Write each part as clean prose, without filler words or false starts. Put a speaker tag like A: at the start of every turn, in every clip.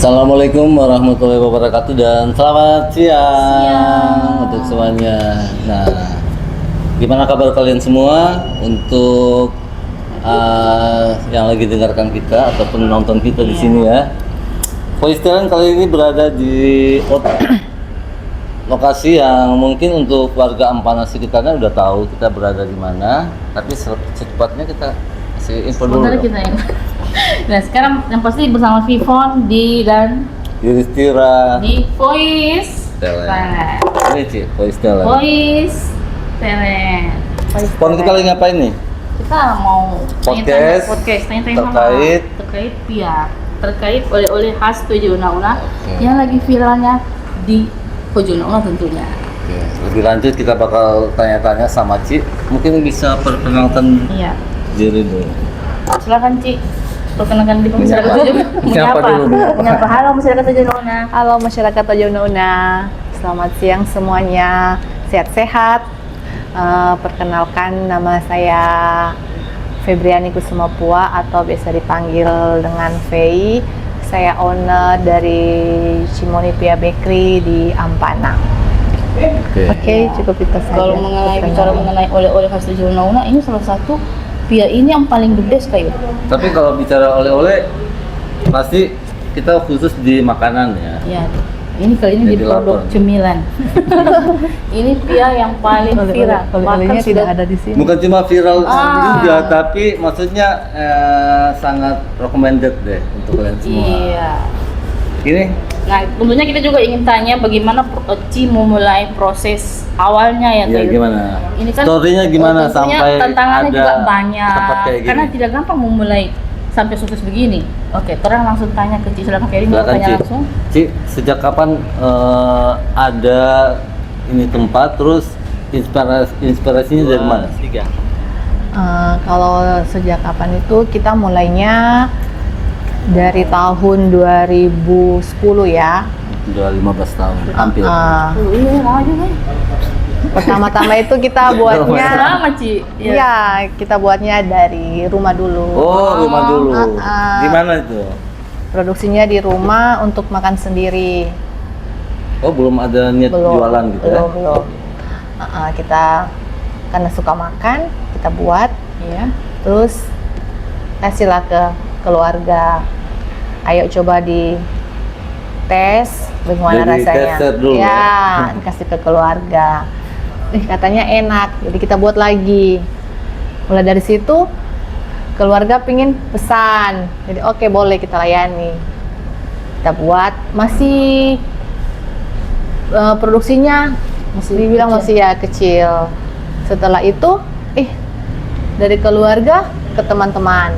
A: Assalamualaikum warahmatullahi wabarakatuh dan selamat siang untuk semuanya. Nah, gimana kabar kalian semua untuk yang lagi dengarkan kita ataupun nonton kita di sini ya. Voice Talent kali ini berada di lokasi yang mungkin untuk warga Ampana sekitarnya udah tahu kita berada di mana, tapi secepatnya kita kasih info dulu.
B: Nah sekarang yang pasti bersama Vivon dan
A: Yudhistira
B: di Voice
A: Talent. Ini Ci, Voice Talent.
B: Voice Talent.
A: Pon kita lagi ngapain nih?
B: Kita mau
A: Podcast
B: tanya-tanya terkait PIA, terkait oleh-oleh khas Tujuh Una-Una yang lagi viralnya di Tujuh Una-Una tentunya.
A: Oke. Lebih lanjut kita bakal tanya-tanya sama Ci. Mungkin bisa perkenalkan diri dulu.
B: Silakan Ci. Perkenalkan diri masyarakat Tujuh. Menyapa. Halo masyarakat Tujuh Una.
C: Halo masyarakat Tujuh Una. Selamat siang semuanya. Sehat-sehat. Perkenalkan nama saya Febriani Kusuma Pua atau biasa dipanggil dengan Fei. Saya owner dari Cimoni Pia Bakery di Ampana. Oke, cukup itu saja.
B: Kalau bicara mengenai oleh-oleh khas Tujuh Una-Una, ini salah satu PIA ini yang paling the best kayak.
A: Tapi kalau bicara oleh-oleh pasti kita khusus di makanan ya.
B: Iya. Ini kali ini di produk cemilan. Ini PIA yang paling viral.
C: Oleh-olehnya tidak ada di sini.
A: Bukan cuma viral juga, tapi maksudnya sangat recommended deh untuk kalian semua.
B: Iya.
A: Ini?
B: Nah, tentunya kita juga ingin tanya bagaimana Ci memulai proses awalnya ya.
A: Iya, gimana?
B: Ini kan
A: story-nya gimana sampai
B: tantangannya
A: ada
B: juga banyak.
A: tempat kayak gini?
B: Karena tidak gampang memulai sampai sukses begini. Oke, orang langsung tanya ke Ci. Silakan Ferry, mau tanya
A: Ci.
B: langsung.
A: Ci, sejak kapan ada ini tempat, terus inspirasinya dari mana?
C: Kalau sejak kapan itu kita mulainya dari tahun 2010 ya.
A: Udah 15 tahun, hampir.
B: Iya, lama juga.
C: Pertama-tama itu kita buatnya
B: Lama, Ci.
C: Iya, kita buatnya dari rumah dulu.
A: Oh, rumah dulu. Di mana itu?
C: Produksinya di rumah untuk makan sendiri.
A: Oh, belum ada niat jualan gitu ya?
C: Belum. Kita karena suka makan, kita buat.
B: Iya.
C: Terus kasihlah ke keluarga. Ayo coba di tes bagaimana
A: Jadi
C: rasanya.
A: tester dulu
C: ya, dikasih ke keluarga. Katanya enak, jadi kita buat lagi. Mulai dari situ keluarga pingin pesan, jadi oke, boleh kita layani. Kita buat, masih produksinya dibilang masih ya kecil. Setelah itu dari keluarga ke teman-teman,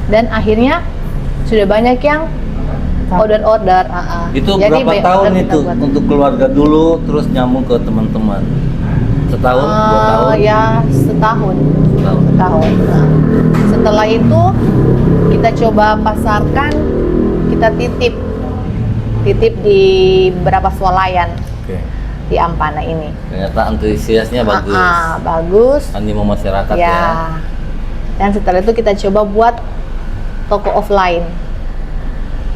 C: dan akhirnya sudah banyak yang order.
A: Itu
C: jadi
A: berapa tahun itu untuk keluarga dulu, terus nyambung ke teman-teman? Setahun, 2 tahun?
C: Ya, setahun. Nah, setelah itu kita coba pasarkan, kita titip di beberapa swalayan di Ampana ini.
A: Ternyata antusiasnya bagus.
C: Bagus.
A: Animo masyarakat ya.
C: Dan setelah itu kita coba buat toko offline.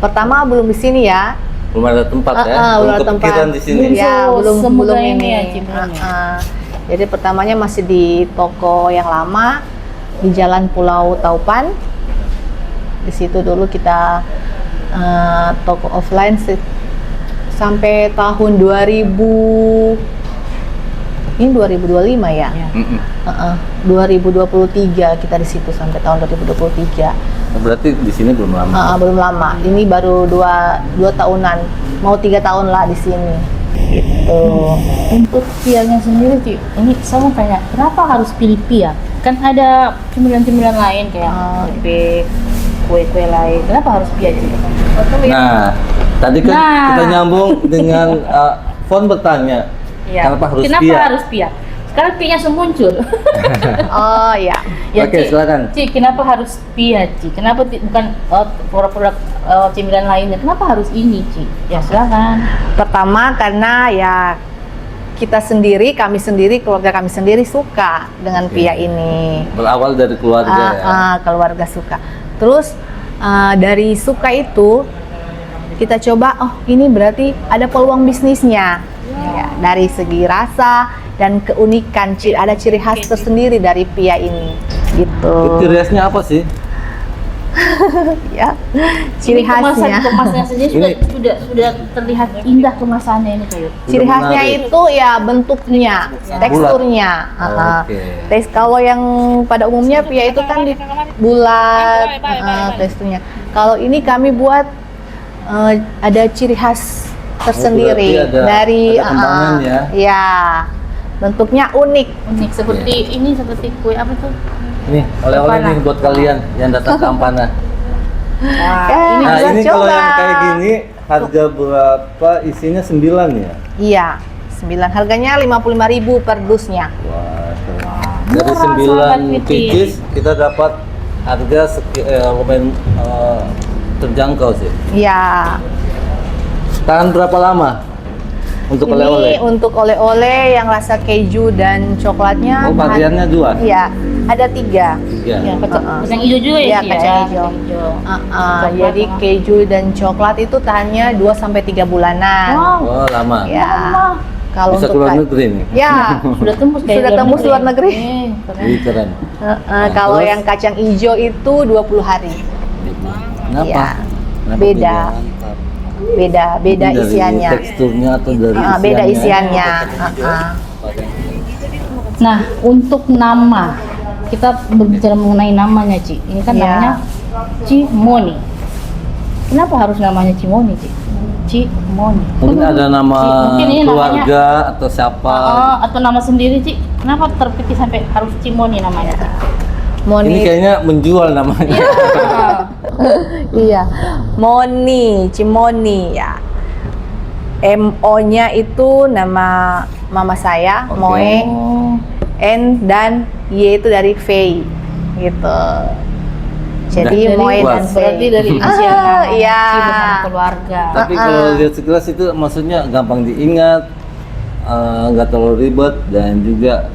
C: Pertama belum di sini ya.
A: Belum ada tempat ya.
C: Belum ada
A: kepikiran
C: tempat
A: di sini.
C: Ya, belum
B: ini ya, Ci.
C: Jadi pertamanya masih di toko yang lama di Jalan Pulau Taupan. Di situ dulu kita toko offline sampai tahun 2025 ya. 2023 kita di situ sampai tahun 2023.
A: Berarti di sini belum lama.
C: Belum lama. Ini baru 2 tahunan. Mau 3 tahun lah di sini. Gitu.
B: Untuk PIA-nya sendiri, Ci, ini saya mau tanya, kenapa harus pilih PIA? Kan ada cemilan-cemilan lain kayak kue-kue lain. Kenapa harus PIA, Ci?
A: Nah, tadi kan kita nyambung dengan Fon bertanya, kenapa harus PIA?
B: Sekarang PIA-nya muncul.
C: Oh ya.
A: Oke, silakan.
B: Ci, kenapa harus PIA, Ci? Kenapa bukan produk-produk cemilan lainnya? Kenapa harus ini, Ci? Ya, silakan.
C: Pertama karena ya kami sendiri, keluarga kami sendiri suka dengan PIA ini.
A: Berawal dari keluarga ya.
C: Keluarga suka. Terus dari suka itu kita coba, oh ini berarti ada peluang bisnisnya. Ya, dari segi rasa dan keunikan, ada ciri khas tersendiri dari pia ini gitu.
A: Ciri khasnya apa sih?
C: Ya, ciri khasnya.
B: Kemasannya saja sudah terlihat indah kemasannya ini kayu.
C: Ciri khasnya
A: Menarik.
C: itu ya bentuknya, teksturnya.
A: Oke.
C: Kalau yang pada umumnya pia itu kan bulat, teksturnya. Kalau ini kami buat ada ciri khas tersendiri
A: berarti ada
C: dari
A: kembangan ya?
C: Ya, bentuknya unik.
B: Unik seperti ini, seperti kue apa tuh?
A: Nih, oleh-oleh nih buat kalian yang datang ke Ampana.
C: Ini
A: Nah,
C: bisa
A: ini kalau
C: coba.
A: yang kayak gini harga berapa? Isinya 9 ya?
C: Iya, 9. Harganya 55.000 per dusnya.
A: Wah, keren. Dari
B: Murah,
A: 9
B: sahabat
A: pieces kita dapat harga lumayan terjangkau sih.
C: Iya.
A: Tahan berapa lama untuk
C: Ini
A: oleh-oleh?
C: untuk oleh-oleh yang rasa keju dan coklatnya.
A: Oh, variannya 2?
C: Iya, ada 3.
A: Ya.
B: Ya, kacang hijau juga ya,
C: Iya,
B: Ci,
C: kacang hijau.
B: Coklat
C: Jadi
B: sama-
C: keju dan coklat itu tahannya 2-3 bulanan.
B: Wow,
A: Oh, lama.
C: Ya. Kalau
A: Bisa
C: untuk
A: keluar negeri nih.
C: Ya,
B: sudah tembus kayak
C: Sudah tembus luar negeri.
B: Keren.
A: Jadi keren.
C: kalau
A: terus?
C: yang kacang hijau itu 20 hari.
A: Kenapa?
C: Iya.
A: Kenapa
C: Beda.
A: mantap?
C: Beda
A: Dari
C: isiannya.
A: teksturnya atau dari isiannya?
C: Beda isiannya.
B: Nah, untuk nama, kita berbicara mengenai namanya, Ci. Ini kan
C: Iya.
B: namanya Cimoni. Kenapa harus namanya Cimoni, Ci? Cimoni.
A: Mungkin ada nama
B: Mungkin ini
A: keluarga atau siapa?
B: atau nama sendiri, Ci. Kenapa terpikir sampai harus Cimoni namanya? Ci?
A: Ini
C: Moni.
A: kayaknya menjual namanya.
C: Iya. Moni, Cimoni ya. MO-nya itu nama mama saya,
A: Oke.
C: Moe.
B: Oh.
C: N dan Y itu dari Fei gitu. Jadi
A: Dari
C: Moe dan
A: puas.
B: Berarti
C: Fei.
B: dari inisial nama
C: Iya.
B: Ci bersama keluarga.
A: Tapi kalau lihat sekilas itu maksudnya gampang diingat, nggak terlalu ribet dan juga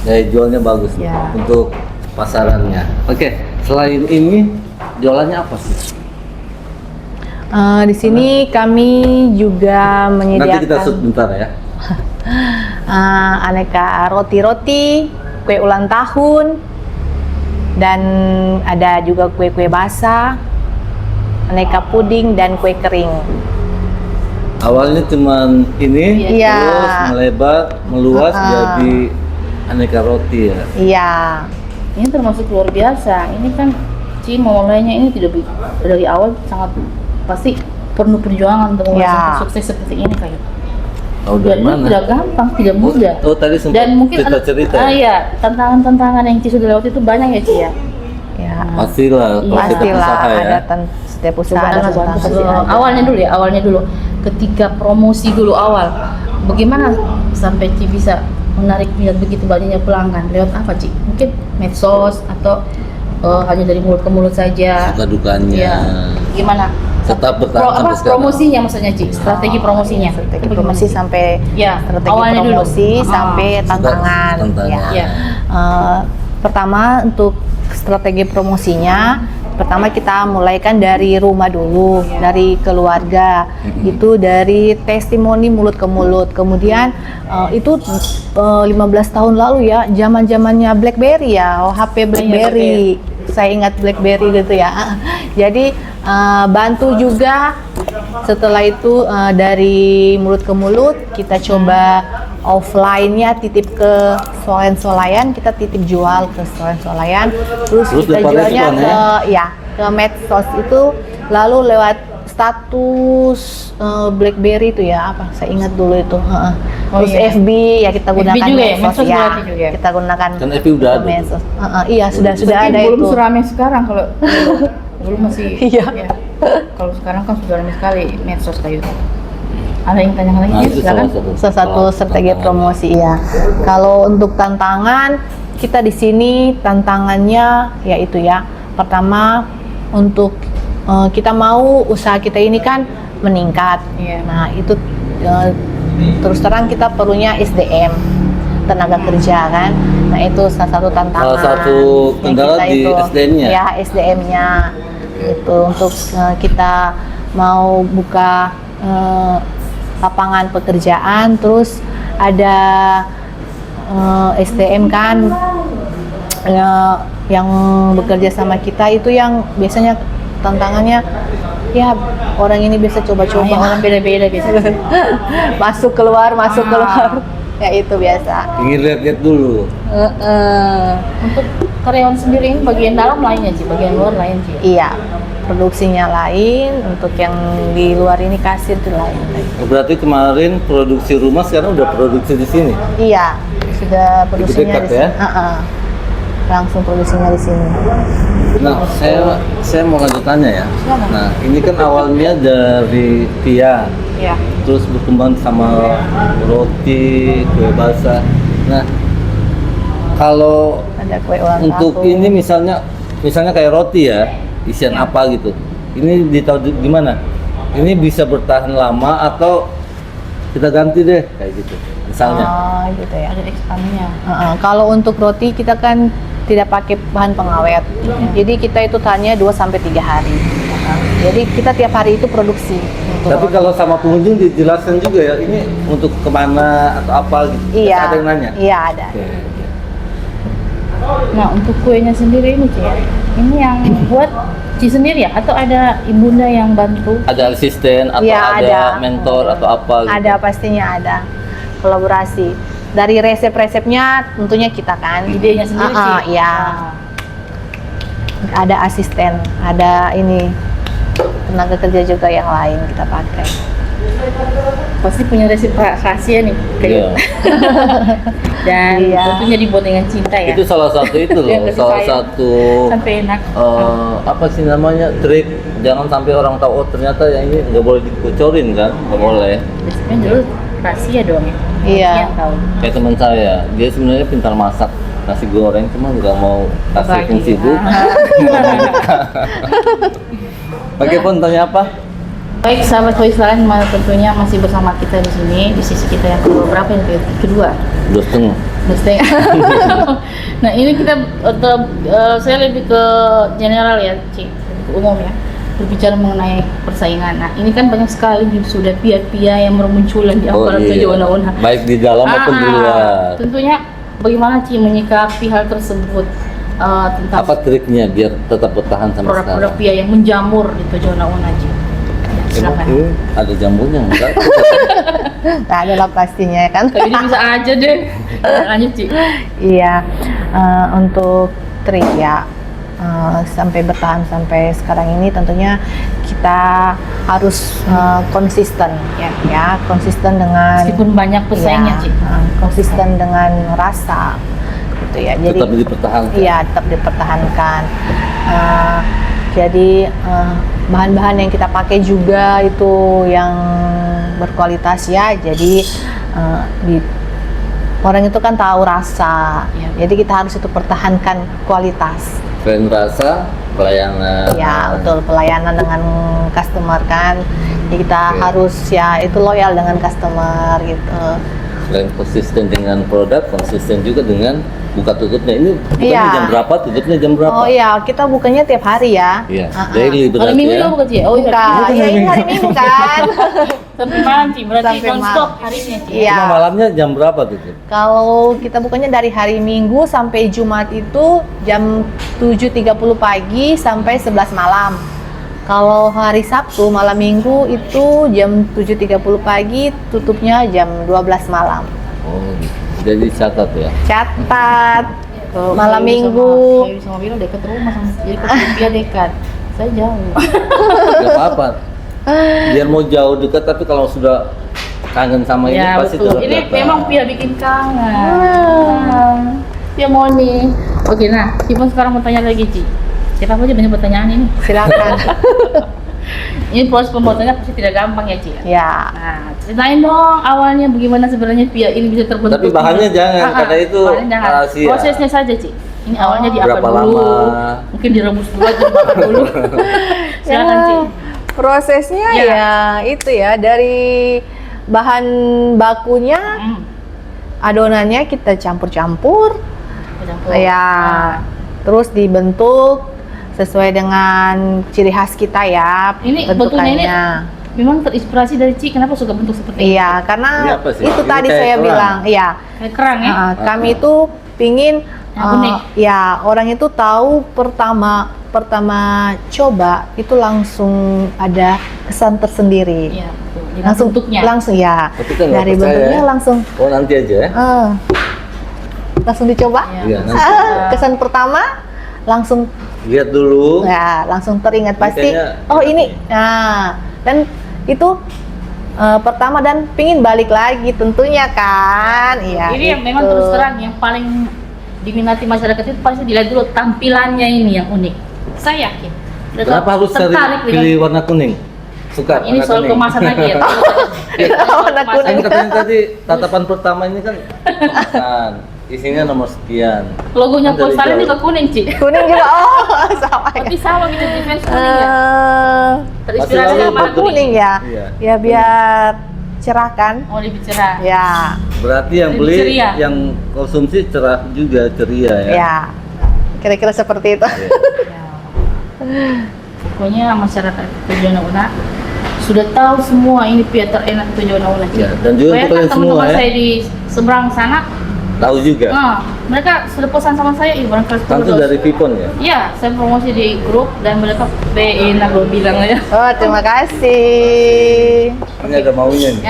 A: daya jualnya bagus
B: Ya.
A: untuk pasarannya. Oke, selain ini jualannya apa sih?
C: Di sini kami juga
A: Nanti kita shoot
C: menyediakan
A: bentar ya.
C: aneka roti-roti, kue ulang tahun, dan ada juga kue-kue basah, aneka puding dan kue kering.
A: Awalnya cuman ini,
C: Iya.
A: terus melebar, meluas jadi aneka roti ya.
C: Iya,
B: Ini termasuk luar biasa. Ini kan Ci memulainya ini tidak dari awal sangat pasti penuh perjuangan untuk
C: Ya.
B: membuat sukses seperti ini kayak.
A: Tahu
B: Dan
A: dari
B: ini
A: mana?
B: tidak gampang, tidak mudah.
A: Oh, tadi sempat
B: Dan mungkin ada
A: cerita-cerita ya?
B: iya, tantangan-tantangan yang Ci sudah lewati itu banyak ya, Ci ya.
C: ya.
A: Pastilah, kalau kita
C: Pastilah
A: usaha ya.
C: ada setiap usaha
B: Coba
C: ada
B: Ana bantu
C: tantangan pasti
B: dulu.
C: ada.
B: Awalnya dulu. Ketika promosi dulu awal, bagaimana sampai Ci bisa menarik minat begitu banyaknya pelanggan? Lewat apa, Ci? Mungkin medsos atau hanya dari mulut ke mulut saja?
A: Suka dukanya.
B: Iya. Gimana?
A: Tetap bertahan sampai sekarang.
B: Promosinya maksudnya, Ci? Strategi promosinya?
C: Strategi
B: Itu
C: promosi
B: bagaimana, Ci?
C: sampai
B: Ya,
C: strategi
B: awalnya dulu.
C: promosi sampai tantangan.
A: Tantangan.
C: Ya.
B: Ya.
C: Pertama untuk strategi promosinya, pertama kita mulaikan dari rumah dulu, dari keluarga. Itu dari testimoni mulut ke mulut. Kemudian itu 15 tahun lalu ya, zaman-zamannya BlackBerry ya, HP BlackBerry. Saya ingat BlackBerry gitu ya. Jadi bantu juga. Setelah itu dari mulut ke mulut kita coba offline-nya titip ke swalayan-swalayan, kita titip jual ke swalayan-swalayan, terus kita
A: dapat
C: jualnya
A: respon,
C: ke ke medsos itu, lalu lewat status BlackBerry itu ya, apa saya ingat dulu itu. Terus
B: iya.
C: FB ya kita
B: FB
C: gunakan
B: juga ya,
C: medsos
B: medsos
C: ya,
B: berarti juga.
C: kita gunakan
A: Kan FB udah ada.
C: medsos. Iya sudah
B: Mungkin
C: ada
B: belum
C: itu.
B: seramai sekarang kalau dulu masih
C: Iya.
B: ya. Kalau sekarang kan sudah ramai sekali medsos kayak gitu. Ada yang tanya lagi
A: Nah,
B: ya
A: itu
B: sekarang?
C: Salah satu strategi
A: tantangan.
C: promosi ya. Kalau untuk tantangan, kita di sini tantangannya yaitu ya, pertama untuk kita mau usaha kita ini kan meningkat.
B: Iya.
C: Nah itu terus terang kita perlunya SDM, tenaga kerja kan. Nah itu salah satu tantangan.
A: Salah satu
C: yang
A: kendala
C: kita
A: di
C: itu.
A: SDM-nya?
C: Ya SDM-nya. Gitu untuk kita mau buka lapangan pekerjaan, terus ada STM kan yang bekerja sama kita, itu yang biasanya tantangannya ya orang ini bisa coba-coba,
B: Orang beda-beda biasanya.
C: masuk keluar ya itu biasa.
A: Ingin lihat-lihat dulu.
B: Untuk karyawan sendiri ini bagian dalam lainnya sih, bagian luar lain sih.
C: Iya, produksinya lain, untuk yang di luar ini kasir itu lain.
A: Berarti kemarin produksi rumah sekarang udah produksi di sini.
C: Iya, sudah produksinya
A: dekat
C: di sini.
A: ya?
C: Langsung produksinya di sini.
A: Nah, saya mau lanjut tanya ya.
B: Silakan.
A: Nah, ini kan awalnya dari pia,
B: Iya.
A: terus berkembang sama roti, kue basah. Nah, kalau
C: Ada kue ulang
A: untuk
C: tahun.
A: ini misalnya kayak roti ya, isian apa gitu. Ini ditahu gimana? Ini bisa bertahan lama atau kita ganti deh kayak gitu. Misalnya.
C: Oh, gitu ya.
B: Ada ekspannya.
C: Kalau untuk roti kita kan tidak pakai bahan pengawet. Jadi kita itu tahannya 2 sampai 3 hari. Jadi kita tiap hari itu produksi. untuk
A: Tapi
C: roti.
A: kalau sama pengunjung dijelaskan juga ya, ini untuk kemana atau apa gitu.
C: Iya.
A: Ada yang nanya?
C: Iya, ada.
A: Oke.
B: Nah, untuk kuenya sendiri ini Ci, ini yang buat Ci sendiri ya? Atau ada ibunda yang bantu?
A: Ada asisten atau
C: Iya,
A: ada
C: ada.
A: mentor atau apa gitu?
C: Ada, pastinya ada. Kolaborasi. Dari resep-resepnya tentunya kita kan.
B: Idenya sendiri Ci?
C: Iya. Ada asisten, ada ini tenaga kerja juga yang lain kita pakai.
B: Pasti punya resep rahasia nih.
A: Iya.
B: Dan
C: Iya.
B: tentunya dibuat dengan cinta ya.
A: Itu salah satu itu loh,
B: Yang kasih
A: salah
B: sayang.
A: satu
B: Sampai enak.
A: apa sih namanya, trik. Jangan sampai orang tahu oh ternyata yang ini nggak boleh dikucorin kan, nggak boleh.
B: Biasanya dulu rahasia dong ya.
C: Iya.
B: Yang tahu.
A: Kayak teman saya, dia sebenarnya pintar masak nasi goreng, cuma nggak mau kasih
B: Bagi.
A: fungsi ibu. Pakai pun tanya apa?
B: Baik sahabat Voice Line, tentunya masih bersama kita di sini, di sisi kita yang berapa yang kedua?
A: 2,5.
B: Mesti. Nah ini kita saya lebih ke general ya, Ci, ke umum ya, berbicara mengenai persaingan. Nah ini kan banyak sekali sudah pia-pia yang bermunculan di aparat Jawa.
A: Baik di dalam maupun di luar.
B: Tentunya bagaimana Ci menyikapi hal tersebut tentang
A: Apa triknya biar tetap bertahan sampai
B: produk-produk
A: sekarang?
B: pia yang menjamur di Jawa Ci? Ya,
A: Emang
B: silakan.
A: ini ada jamurnya enggak?
C: Nah, adalah pastinya ya kan.
B: Kayak ini bisa aja deh. Lanjut Ci.
C: Iya, untuk trik ya sampai bertahan sampai sekarang ini tentunya kita harus konsisten ya konsisten dengan
B: Meskipun banyak pesaingnya Ci.
C: konsisten dengan rasa gitu ya. Jadi
A: Tetap dipertahankan.
C: iya, tetap dipertahankan. Jadi bahan-bahan yang kita pakai juga itu yang berkualitas ya. Jadi orang itu kan tahu rasa.
B: Iya.
C: Jadi kita harus itu pertahankan kualitas.
A: Selain rasa, pelayanan.
C: Ya, betul, pelayanan dengan customer kan. Jadi kita
A: Oke.
C: harus ya itu loyal dengan customer gitu.
A: Selain konsisten dengan produk, konsisten juga dengan buka tutupnya. Ini bukannya
C: Iya.
A: jam berapa, tutupnya jam berapa?
C: Oh iya, kita bukannya tiap hari ya.
A: Iya,
C: Uh-uh.
A: daily
B: Hari
A: berarti
B: Minggu
A: ya.
B: lo bukan Ci? Oh iya.
C: Bukan, ya ini hari Minggu kan.
B: Sampai malam Ci, berarti
C: Sampai
B: non-stop
C: malam.
B: harinya Ci.
C: Iya.
A: Cuma malamnya jam berapa tutup?
C: Kalau kita bukanya dari hari Minggu sampai Jumat itu jam 7.30 pagi sampai 11 malam. Kalau hari Sabtu malam Minggu itu jam 7.30 pagi, tutupnya jam 12 malam.
A: Oh, gitu. Jadi catat ya.
C: Catat.
B: Tuh,
C: Malam
B: saya
C: Minggu.
B: sama Bila dekat rumah sama jadi dia dekat. Saya jauh.
A: Gak apa-apa. Biar mau jauh dekat, tapi kalau sudah kangen sama ini
B: Ya
A: pasti
B: betul.
A: tetap
B: Ini
A: datang.
B: memang Pia bikin kangen. Pia mau nih. Oke, nah, Cipon sekarang mau tanya lagi Ci. Siapa aja banyak pertanyaan ini.
C: Silakan.
B: Ini proses pembuatannya pasti tidak gampang ya Ci.
C: Ya.
B: Nah, ceritain dong awalnya bagaimana sebenarnya Pia ini bisa terbentuk.
A: Tapi bahannya jangan, karena itu
B: bahannya jangan.
A: rahasia.
B: Prosesnya saja Ci. Ini awalnya diapa
A: Berapa
B: dulu?
A: lama?
B: Mungkin direbus dulu atau dibakar dulu. Silakan Ci.
C: Prosesnya
B: Ya.
C: ya itu ya dari bahan bakunya,
B: Hmm.
C: adonannya kita campur-campur.
B: Campur.
C: Ya,
B: Nah,
C: terus dibentuk sesuai dengan ciri khas kita ya.
B: Ini betulnya ini
C: bentukannya.
B: memang terinspirasi dari Ci. Kenapa suka bentuk seperti ini?
C: Iya, karena
A: Ini apa sih?
C: itu
A: Ini
C: tadi
A: kayak
C: saya
A: kerang.
C: bilang, iya.
B: Kayak kerang ya.
C: Kami itu pingin
B: Yang unik.
C: ya orang itu tahu pertama coba itu langsung ada kesan tersendiri.
B: Iya, betul. Dengan
C: Langsung
B: bentuknya.
C: langsung ya.
A: Tapi kan nggak
C: Dari
A: percaya
C: bentuknya
A: ya.
C: langsung
A: Oh nanti aja ya.
C: langsung dicoba.
A: Iya, nanti.
C: Kesan pertama langsung
A: Lihat dulu.
C: ya langsung teringat
A: Ini
C: pasti.
A: kayaknya
C: Oh
A: enak
C: ini.
A: nih.
C: Nah, dan itu pertama dan pingin balik lagi tentunya kan. Iya.
B: Ini yang memang
C: itu.
B: terus terang yang paling diminati masyarakat itu pasti dilihat dulu tampilannya ini yang unik. Saya yakin. Mereka
A: Kenapa harus
B: tertarik dengan
A: pilih warna kuning? Suka
B: ini
A: warna
B: soal
A: kuning.
B: kemasan lagi ya.
C: Warna kuning.
A: Kan katanya tadi tatapan pertama ini kan kemasan. Isinya nomor sekian.
B: Logonya
A: Kan dari
B: Polstar
A: jauh.
B: juga kuning, Ci.
C: Kuning juga. Oh, sama ya.
B: Tapi sama gitu defense kuning ya. Terinspirasi
A: Masih
B: dari
A: lalu
B: warna
C: Kuning ya.
A: Iya.
C: Ya biar cerah kan.
B: Oh, lebih cerah.
C: Ya.
A: Berarti yang
B: Lebih
A: beli,
B: ceria.
A: yang konsumsi cerah juga, ceria ya.
C: Ya. Kira-kira seperti itu.
A: Iya.
B: Ya. Pokoknya masyarakat Tujuan Una sudah tahu semua ini pia terenak Tujuan Una.
A: Ya, dan juga untuk kalian semua
B: teman-teman
A: ya.
B: saya di seberang sana,
A: Tahu juga.
B: mereka sudah pesan sama saya, barangkali
A: Tentu dari Vipon ya.
B: Iya, saya promosi di grup dan mereka enak gue bilang aja.
C: Oh, terima kasih.
A: Ini ada maunya nih.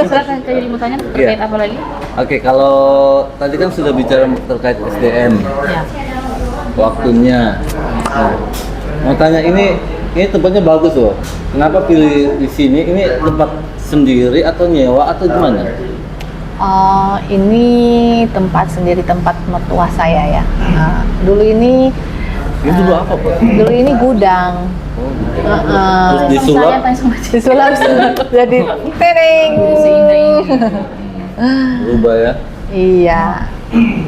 B: Silakan jadi mau tanya terkait
A: Iya.
B: apa lagi?
A: Oke, kalau tadi kan sudah bicara terkait SDM,
B: Ya.
A: waktunya. Nah, mau tanya ini tempatnya bagus loh. Kenapa pilih di sini? Ini tempat sendiri atau nyewa atau gimana?
C: Ini tempat sendiri, tempat mertua saya ya. Nah, dulu ini
A: Ini dulu apa Pak?
C: dulu ini gudang.
A: Oh, gitu.
C: Heeh.
A: Terus disulap?
B: Saya tanya sama Ci.
C: Disulap jadi tering.
B: Seindah ini.
A: Berubah ya.
C: Iya.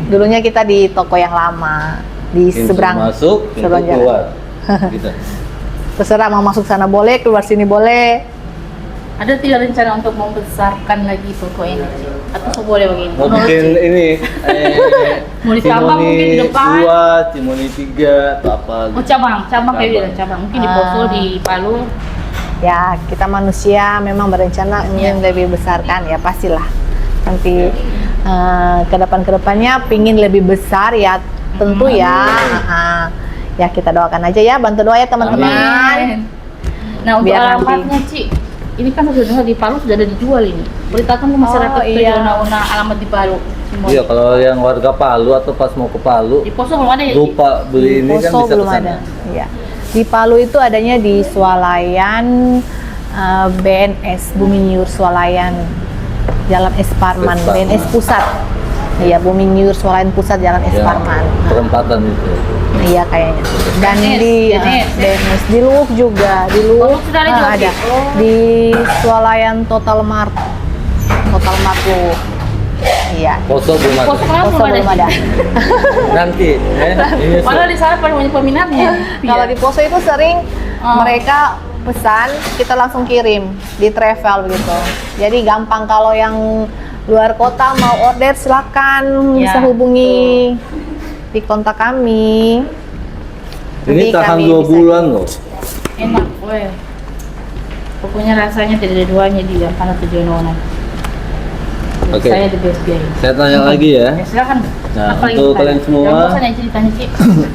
C: Dulunya kita di toko yang lama di
A: Pintu
C: seberang
A: masuk, pintu
C: seberang jalan.
A: keluar. Gitu.
C: Terserah mau masuk sana boleh, keluar sini boleh.
B: Ada tidak rencana untuk membesarkan lagi toko ini, Ci? Atau boleh begini?
A: Mau
B: Menurut
A: bikin
B: Ci?
A: ini
B: Mau ditambah
A: Cimoni
B: mungkin di depan?
A: 2, Cimoni 3 atau apa
B: Oh,
A: gitu.
B: cabang kayak
A: Cabang.
B: bilang cabang. Mungkin di Poso, di Palu.
C: Ya, kita manusia memang berencana ingin lebih besarkan ya pastilah. Nanti kedepannya pingin lebih besar ya tentu ya. Ya kita doakan aja ya, bantu doa ya teman-teman.
B: Amin. Nah, untuk
C: Biar
B: alamatnya, Ci, ini kan sudah dengar di Palu sudah ada dijual ini. Beritakan ke masyarakat
C: Oh, iya.
B: Tujuan Una alamat di Palu. Semua.
A: Iya, kalau yang warga Palu atau pas mau ke Palu
B: Di Poso belum ada ya, Ci?
A: lupa beli ini kan
C: Poso
A: bisa
C: belum
A: ke sana.
C: ada. Iya. Di Palu itu adanya di Swalayan BNS Buminyur Swalayan Jalan S Parman,
A: S. Parman.
C: BNS Pusat. Iya, Buminyur Swalayan Pusat Jalan S
A: Ya,
C: Parman.
A: perempatan itu.
C: Iya kayaknya. Dan
B: BNS,
C: di
B: BNS.
C: BNS di Luwuk juga, di Luwuk
B: Luwuk sudah ada juga,
C: ada.
B: Ci? Oh.
C: Di Swalayan Total Mart. Total Mart Luwuk. Iya.
A: Poso belum ada.
B: Poso kenapa
C: Poso belum ada.
A: Nanti, ini
B: Padahal di sana paling banyak peminatnya.
C: Kalau di Poso itu sering
B: Oh.
C: mereka pesan, kita langsung kirim di travel begitu. Jadi gampang kalau yang luar kota mau order silakan
B: Ya,
C: bisa hubungi di kontak kami.
A: ini
C: Jadi
A: tahan
C: kami
A: 2
C: bisa
A: bulan loh.
B: Enak, weh. Pokoknya rasanya tidak ada duanya di Ampana Tujuan Una.
A: Oke.
B: Saya the best guy.
A: Saya tanya lagi ya.
B: Ya, silakan.
A: Nah,
B: Apa lagi
A: untuk
B: ditanya?
A: kalian semua-
B: Jangan bosan ya ceritanya, Ci.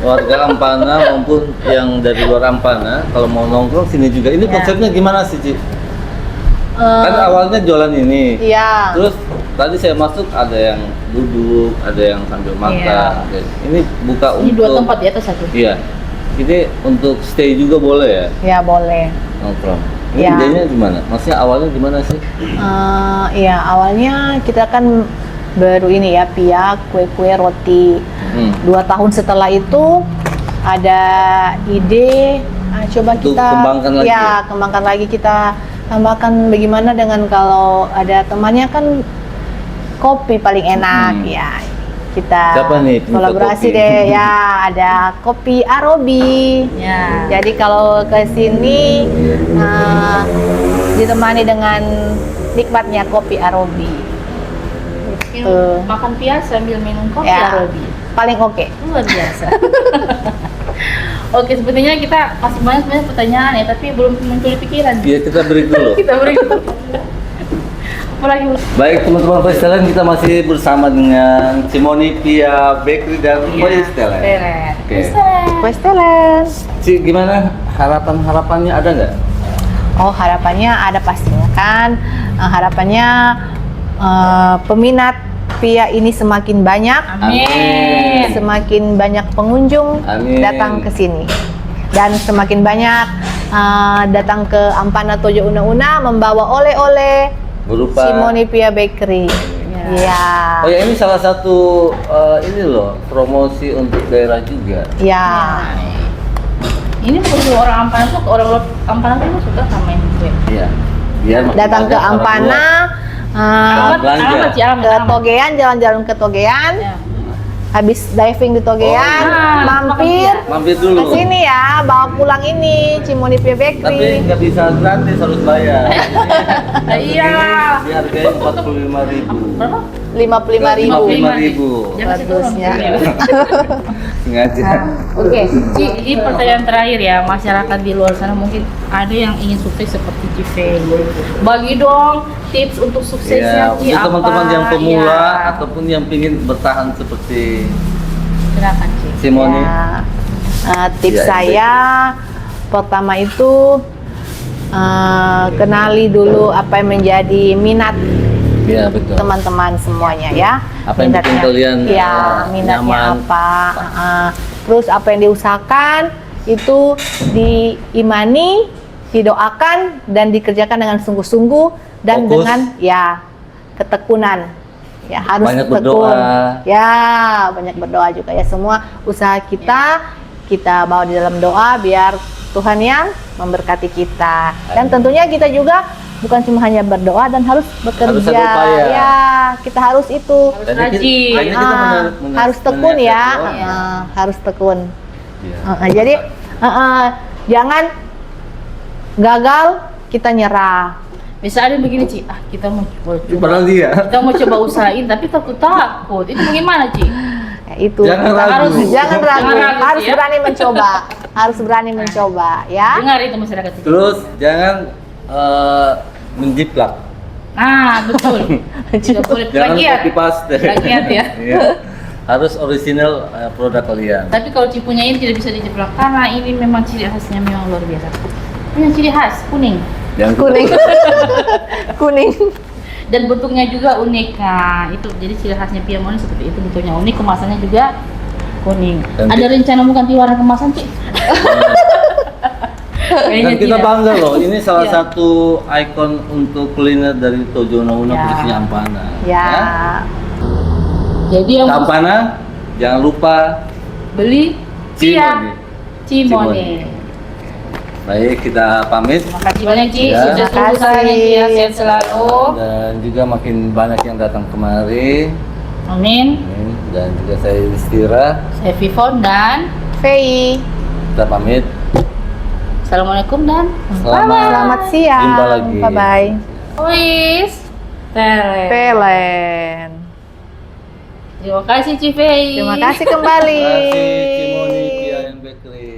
A: Warga Ampana maupun yang dari luar Ampana kalau mau nongkrong sini juga. Ini
C: Ya.
A: konsepnya gimana sih, Ci? Kan awalnya jualan ini.
C: Iya.
A: Terus tadi saya masuk ada yang duduk, ada yang sambil makan. Oke. Ini buka
B: Ini
A: untuk
B: 2 tempat ya atau 1?
A: Iya. Ini untuk stay juga boleh ya
C: Ya boleh.
A: nongkrong. Ini
C: Ya.
A: idenya gimana? Maksudnya awalnya gimana sih?
C: Iya awalnya kita kan baru ini ya pia kue-kue roti. 2 tahun setelah itu ada ide coba
A: Untuk
C: kita
A: kembangkan lagi ya?
C: kembangkan lagi kita tambahkan bagaimana dengan kalau ada temannya kan kopi paling enak ya kita
A: Siapa nih penyuka
C: kolaborasi
A: kopi?
C: deh ya ada kopi Arobi.
B: Ya.
C: Jadi kalau ke sini ditemani dengan nikmatnya kopi Arobi. Gitu.
B: Makan pia sambil minum kopi
C: Ya.
B: Arobi.
C: Paling oke.
B: Luar biasa. Oke, sepertinya kita masih banyak sebenarnya pertanyaan ya, tapi belum muncul di pikiran.
A: Iya, kita break dulu.
B: Kita beri. Apalagi
A: Baik teman-teman Pestelen, kita masih bersama dengan Cimoni Pia Bakery dan Pestelen. Oke.
C: Pestelen.
A: Ci, gimana harapannya ada nggak?
C: Oh, harapannya ada pastinya kan. Harapannya peminat Pia ini semakin banyak,
B: Amin.
C: semakin banyak pengunjung
A: Amin.
C: datang ke sini, dan semakin banyak datang ke Ampana Tojo Una-Una membawa oleh-oleh
A: Berupa.
C: Cimoni Pia Bakery. Ya.
A: Oh ya, ini salah satu ini loh, promosi untuk daerah juga.
C: Ya.
B: Ini kalau orang Ampana tuh, orang luar Ampana tuh suka sama ini kue.
A: Iya. Biar makin
C: Datang ke
A: banyak orang
C: Ampana,
A: Alamat belanja.
B: Alamat, Ci, alamat,
C: ke
B: alamat.
C: Togean, jalan-jalan ke Togean,
B: Ya.
C: habis diving di Togean,
B: iya.
C: mampir
A: mampir dulu.
C: ke sini ya, bawa pulang ini Cimoni Pia
A: Tapi
C: Bakery.
A: nggak bisa gratis, harus bayar.
B: Iya.
A: Di harganya 45.000.
B: Berapa?
C: 55.000.
B: Jangan kasih
C: Bagusnya.
B: turun.
A: Sengaja.
B: Oke, Ci, ini pertanyaan terakhir ya, masyarakat di luar sana mungkin ada yang ingin sukses seperti Cive. Bagi dong tips untuk suksesnya
A: Ya,
B: Ci,
A: untuk
B: apa?
A: teman-teman yang pemula
B: Ya.
A: ataupun yang ingin bertahan seperti
B: Silakan Ci.
A: Cimoni.
C: Ya. Tips
A: Ya,
C: saya pertama itu kenali dulu apa yang menjadi minat
A: Ya, betul.
C: teman-teman semuanya ya.
A: Apa yang bikin kalian,
C: ya, minatnya
A: nyaman.
C: apa? Terus apa yang diusahakan itu diimani, didoakan dan dikerjakan dengan sungguh-sungguh dan
A: Fokus.
C: dengan ya ketekunan. Ya, harus
A: Banyak
C: tekun.
A: berdoa.
C: Ya, banyak berdoa juga ya. Semua usaha kita bawa di dalam doa biar Tuhan yang memberkati kita. Dan tentunya kita juga bukan cuma hanya berdoa dan harus bekerja.
A: Harus ada upaya.
C: Ya, kita harus itu.
B: Harus
A: Dan ini
B: rajin.
A: kayaknya kita
C: Harus tekun ya.
A: menyiasat
C: Harus tekun.
A: doa.
C: Jadi jangan gagal kita nyerah.
B: Bisa ada yang begini Ci, kita mau coba.
A: Padahal dia.
B: Kita mau coba usahain tapi takut. Itu bagaimana Ci?
C: Ya, itu
A: Jangan
C: kita
A: ragu.
C: harus jangan ragu,
B: Jangan ragu,
C: harus
B: ya.
C: berani mencoba, harus berani mencoba ya.
B: Dengar itu masyarakat Ci.
A: Terus jangan menjiplak.
B: Ah, betul. Tidak boleh
A: Jangan
B: plagiat.
A: copy paste.
B: Plagiat ya.
A: Iya. Harus original produk kalian.
B: Tapi kalau cipunya ini tidak bisa dijeplak karena ini memang ciri khasnya memang luar biasa. Punya ciri khas kuning
A: Jangan
C: Kuning, kuning.
B: dan bentuknya juga unik. Nah, itu jadi ciri khasnya Piemonte seperti itu, bentuknya unik, kemasannya juga kuning.
A: Dan
B: Ada rencana bukan ganti warna kemasan Ci?
A: Dan kita bangga loh, ini salah
B: Iya.
A: satu ikon untuk kuliner dari Tojo Una-Una
B: Ya.
A: khususnya Ampana.
C: Ya,
B: Jadi yang
A: Ke Ampana, jangan lupa
B: beli
A: Cimoni.
B: Cimoni.
A: Baik, kita pamit
B: Terima kasih banyak Ci,
A: Ya.
B: sukses
C: Terima
B: terus usahanya Ci ya,
C: kasih.
B: sehat selalu.
A: dan juga makin banyak yang datang kemari.
B: Amin.
A: Dan juga saya Istira,
B: Saya Vivon dan
C: Fei.
A: kita pamit.
B: Assalamualaikum dan
C: Selamat siang.
A: Jumpa lagi.
C: Bye bye.
B: Wis. Tele.
C: Pelen.
B: Terima kasih Civey.
C: Terima kasih kembali.
A: Terima kasih Cimoni Pia Bakery.